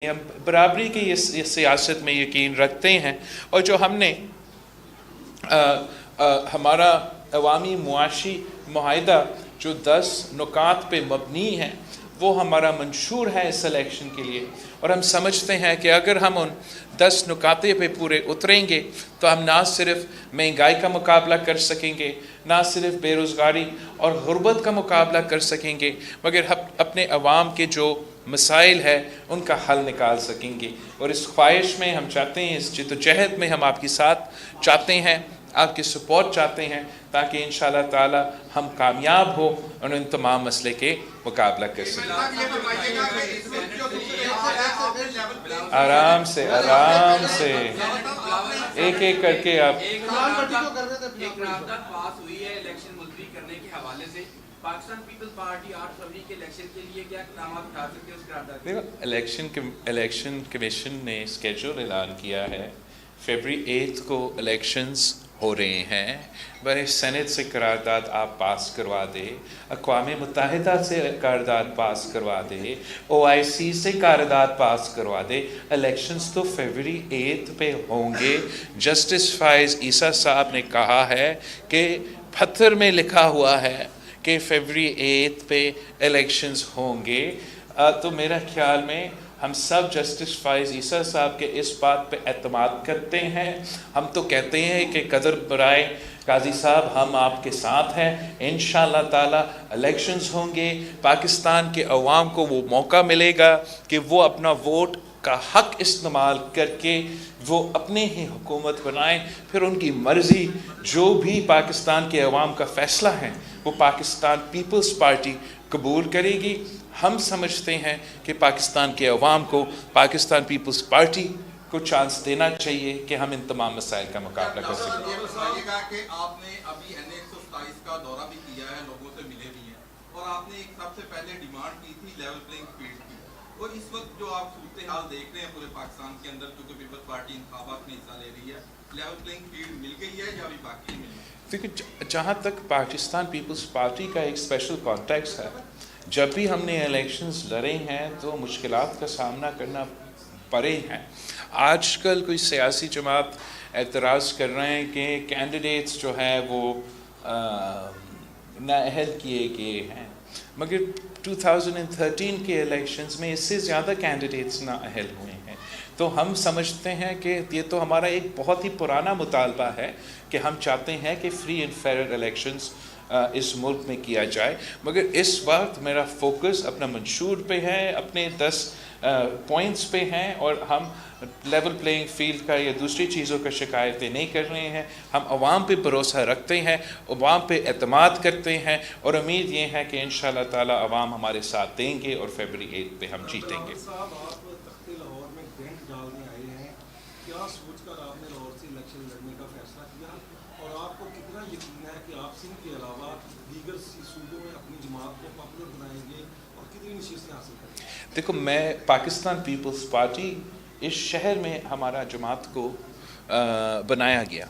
ہم برابری کی اس سیاست میں یقین رکھتے ہیں، اور جو ہم نے ہمارا عوامی معاشی معاہدہ جو 10 نکات پہ مبنی ہے وہ ہمارا منشور ہے اس الیکشن کے لیے، اور ہم سمجھتے ہیں کہ اگر ہم ان 10 نکاتے پہ پورے اتریں گے تو ہم نہ صرف مہنگائی کا مقابلہ کر سکیں گے، نہ صرف بے روزگاری اور غربت کا مقابلہ کر سکیں گے، مگر اپنے عوام کے جو مسائل ہے ان کا حل نکال سکیں گے۔ اور اس خواہش میں ہم چاہتے ہیں، اس جدوجہد میں ہم آپ کے ساتھ چاہتے ہیں، آپ کی سپورٹ چاہتے ہیں، تاکہ انشاءاللہ تعالی ہم کامیاب ہو اور ان تمام مسئلے کے مقابلہ کر سکیں۔ آرام سے ایک ایک کر کے آپ۔ ایک قرارداد پاس ہوئی ہے الیکشن ملتوی کرنے کے حوالے سے، پاکستان پیپلز پارٹی 8 فروری کے الیکشن کے لیے کیا اقدامات اٹھا سکتے ہیں اس قرارداد کے؟ الیکشن کمیشن نے اسکیڈول اعلان کیا ہے، فیبری 8 کو الیکشنز ہو رہے ہیں، برائے سینٹ سے قرارداد آپ پاس کروا دے، اقوام متحدہ سے قرارداد پاس کروا دے، OIC سے قرارداد پاس کروا دے، الیکشنز تو فیبری 8 پہ ہوں گے۔ جسٹس فائز عیسیٰ صاحب نے کہا ہے کہ پتھر میں لکھا ہوا ہے کہ فیبری 8 پہ الیکشنز ہوں گے، تو میرا خیال میں ہم سب جسٹس فائز عیسیٰ صاحب کے اس بات پہ اعتماد کرتے ہیں۔ ہم تو کہتے ہیں کہ قدر برائے قاضی صاحب ہم آپ کے ساتھ ہیں، انشاءاللہ تعالی الیکشنز ہوں گے، پاکستان کے عوام کو وہ موقع ملے گا کہ وہ اپنا ووٹ کا حق استعمال کر کے وہ اپنے ہی حکومت بنائیں، پھر ان کی مرضی جو بھی پاکستان کے عوام کا فیصلہ ہے وہ پاکستان پیپلز پارٹی قبول کرے گی۔ ہم سمجھتے ہیں کہ پاکستان کے عوام کو پاکستان پیپلز پارٹی کو چانس دینا چاہیے کہ ہم ان تمام مسائل کا مقابلہ کر سکیں۔ یہ بتائیے گا کہ آپ نے ابھی NA-127 کا دورہ بھی کیا ہے، لوگوں سے ملے بھی ہیں، اور آپ نے ایک سب سے پہلے ڈیمانڈ کی تھی لیول پلینگ فیلڈ کی، اور اس وقت جو آپ صورتحال دیکھ رہے ہیں پورے پاکستان کے اندر، کیونکہ پیپلز پارٹی انتخابات میں حصہ لے رہی ہے، لیول پلینگ فیلڈ مل گئی ہے یا ابھی باقی مل گئی؟ کیونکہ جہاں تک پاکستان پیپلز پارٹی کا ایک اسپیشل کانٹیکس ہے، جب بھی ہم نے الیکشنز لڑے ہیں تو مشکلات کا سامنا کرنا پڑے ہیں۔ آج کل کوئی سیاسی جماعت اعتراض کر رہے ہیں کہ کینڈیڈیٹس جو ہیں وہ نااہل کیے گئے ہیں، مگر 2013 کے الیکشنز میں اس سے زیادہ کینڈیڈیٹس نااہل ہوئے ہیں۔ تو ہم سمجھتے ہیں کہ یہ تو ہمارا ایک بہت ہی پرانا مطالبہ ہے کہ ہم چاہتے ہیں کہ فری اینڈ فیئر الیکشنز اس ملک میں کیا جائے، مگر اس وقت میرا فوکس اپنا منشور پہ ہے، اپنے 10 پوائنٹس پہ ہیں، اور ہم لیول پلینگ فیلڈ کا یا دوسری چیزوں کا شکایتیں نہیں کر رہے ہیں۔ ہم عوام پہ بھروسہ رکھتے ہیں، عوام پہ اعتماد کرتے ہیں، اور امید یہ ہے کہ انشاءاللہ تعالی عوام ہمارے ساتھ دیں گے اور فیبری 8 پہ ہم جیتیں گے۔ کیا سوچ کر آپ نے لاہور سے الیکشن لڑنے کا فیصلہ کیا، اور آپ کو کتنا یقین ہے کہ آپ سندھ کے علاوہ دیگر صوبوں میں اپنی جماعت کو پاپولر بنائیں گے اور کتنی نشستیں حاصل کریں گے؟ دیکھو، میں پاکستان پیپلز پارٹی اس شہر میں ہمارا جماعت کو بنایا گیا۔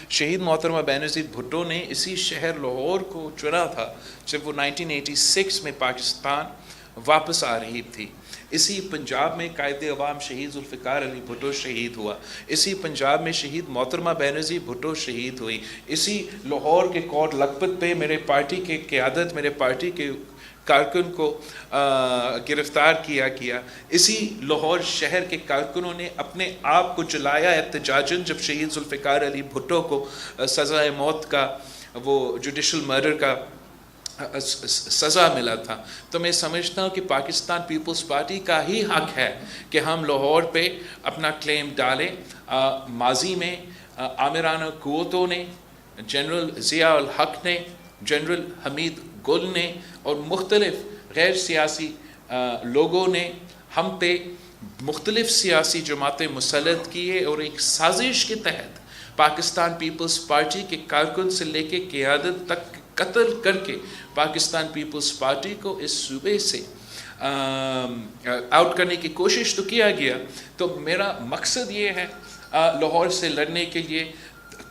شہید محترمہ بینظیر بھٹو نے اسی شہر لاہور کو چنا تھا جب وہ 1986 میں پاکستان واپس آ رہی تھی۔ اسی پنجاب میں قائد عوام شہید ذوالفقار علی بھٹو شہید ہوا، اسی پنجاب میں شہید محترمہ بینظیر بھٹو شہید ہوئی، اسی لاہور کے کوٹ لکھپت پہ میرے پارٹی کے قیادت، میرے پارٹی کے کارکن کو گرفتار کیا، اسی لاہور شہر کے کارکنوں نے اپنے آپ کو جلایا احتجاجاً جب شہید ذوالفقار علی بھٹو کو سزائے موت کا، وہ جوڈیشل مرڈر کا سزا ملا تھا۔ تو میں سمجھتا ہوں کہ پاکستان پیپلز پارٹی کا ہی حق ہے کہ ہم لاہور پہ اپنا کلیم ڈالیں۔ ماضی میں آمرانہ قوتوں نے، جنرل ضیاء الحق نے، جنرل حمید گل نے اور مختلف غیر سیاسی لوگوں نے ہم پہ مختلف سیاسی جماعتیں مسلط کیے، اور ایک سازش کے تحت پاکستان پیپلز پارٹی کے کارکن سے لے کے قیادت تک قتل کر کے پاکستان پیپلز پارٹی کو اس صوبے سے آؤٹ کرنے کی کوشش تو کیا گیا۔ تو میرا مقصد یہ ہے لاہور سے لڑنے کے لیے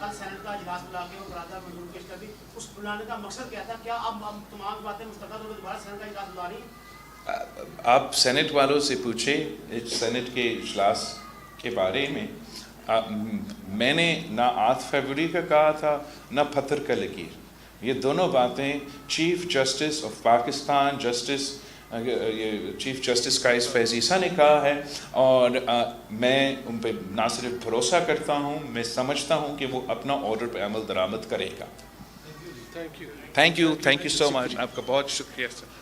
کل سینٹ کا اجلاس بلا کے وہ قرارداد منظور پیش کر دی, اس بلانے کا مقصد کیا تھا؟ کیا اب تمام باتیں مستقل طور پر دوبارہ سینٹ کا اجلاس بلا رہی ہیں؟ آپ سینٹ والوں سے پوچھیں سینٹ کے اجلاس کے بارے میں. میں نے نہ 8 فروری کا کہا تھا نہ پتھر کا لکیر. یہ دونوں باتیں chief justice of Pakistan chief justice Qazi Faez Isa نے کہا ہے, اور میں ان پہ نہ صرف بھروسہ کرتا ہوں, میں سمجھتا ہوں کہ وہ اپنا آرڈر پہ عمل درآمد کرے گا. تھینک یو سو مچ. آپ کا بہت شکریہ سر.